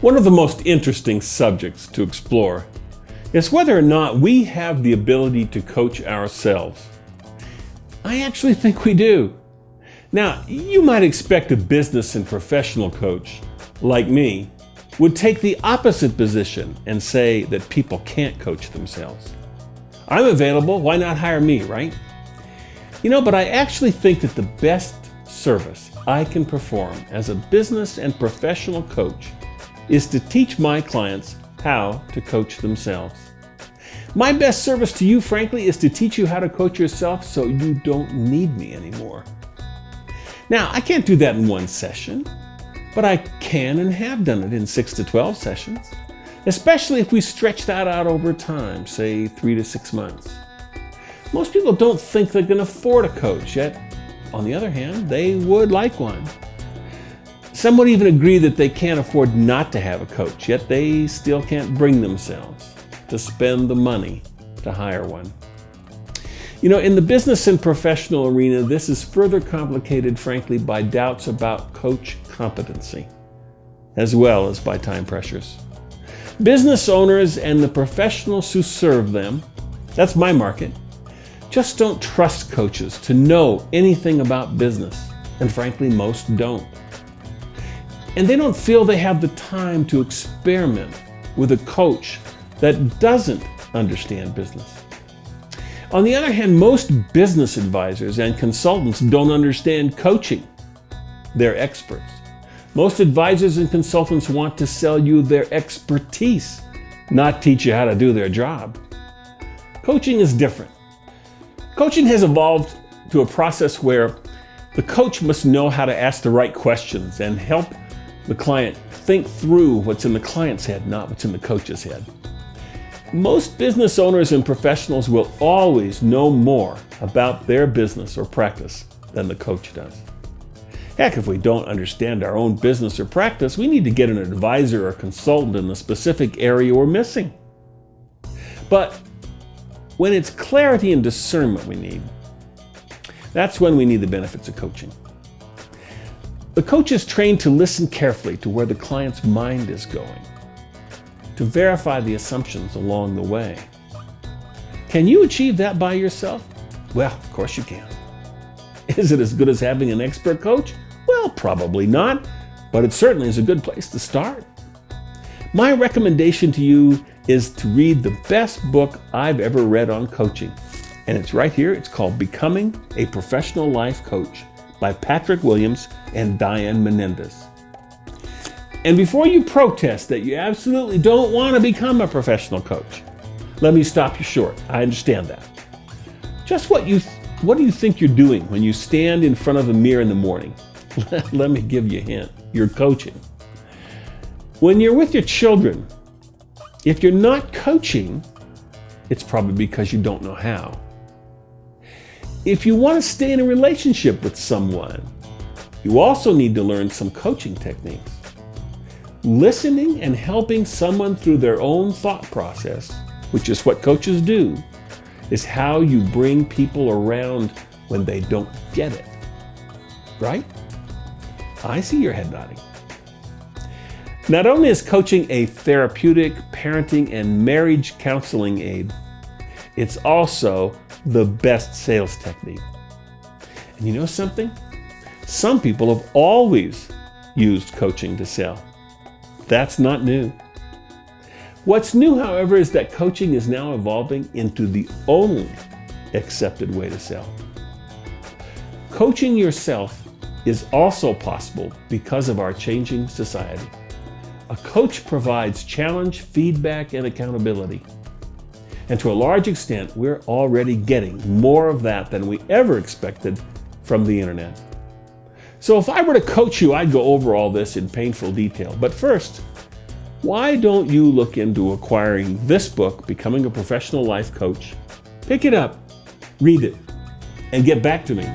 One of the most interesting subjects to explore is whether or not we have the ability to coach ourselves. I actually think we do. Now, you might expect a business and professional coach, like me, would take the opposite position and say that people can't coach themselves. I'm available, why not hire me, right? But I actually think that the best service I can perform as a business and professional coach is to teach my clients how to coach themselves. My best service to you, frankly, is to teach you how to coach yourself so you don't need me anymore. Now, I can't do that in one session, but I can and have done it in 6 to 12 sessions, especially if we stretch that out over time, say 3 to 6 months. Most people don't think they can afford a coach, yet on the other hand, they would like one. Some would even agree that they can't afford not to have a coach, yet they still can't bring themselves to spend the money to hire one. In the business and professional arena, this is further complicated, frankly, by doubts about coach competency, as well as by time pressures. Business owners and the professionals who serve them, that's my market, just don't trust coaches to know anything about business, and frankly, most don't. And they don't feel they have the time to experiment with a coach that doesn't understand business. On the other hand, most business advisors and consultants don't understand coaching. They're experts. Most advisors and consultants want to sell you their expertise, not teach you how to do their job. Coaching is different. Coaching has evolved to a process where the coach must know how to ask the right questions and help the client think through what's in the client's head, not what's in the coach's head. Most business owners and professionals will always know more about their business or practice than the coach does. Heck, if we don't understand our own business or practice, we need to get an advisor or consultant in the specific area we're missing. But when it's clarity and discernment we need, that's when we need the benefits of coaching. The coach is trained to listen carefully to where the client's mind is going, to verify the assumptions along the way. Can you achieve that by yourself? Well, of course you can. Is it as good as having an expert coach? Well, probably not, but it certainly is a good place to start. My recommendation to you is to read the best book I've ever read on coaching, and it's right here. It's called Becoming a Professional Life Coach by Patrick Williams and Diane Menendez. And before you protest that you absolutely don't want to become a professional coach, let me stop you short. I understand that. Just what do you think you're doing when you stand in front of the mirror in the morning? Let me give you a hint. You're coaching. When you're with your children, if you're not coaching, it's probably because you don't know how. If you want to stay in a relationship with someone, you also need to learn some coaching techniques. Listening and helping someone through their own thought process, which is what coaches do, is how you bring people around when they don't get it. Right? I see your head nodding. Not only is coaching a therapeutic, parenting, and marriage counseling aid, it's also the best sales technique. And you know something? Some people have always used coaching to sell. That's not new. What's new, however, is that coaching is now evolving into the only accepted way to sell. Coaching yourself is also possible because of our changing society. A coach provides challenge, feedback, and accountability. And to a large extent, we're already getting more of that than we ever expected from the internet. So if I were to coach you, I'd go over all this in painful detail. But first, why don't you look into acquiring this book, Becoming a Professional Life Coach? Pick it up, read it, and get back to me.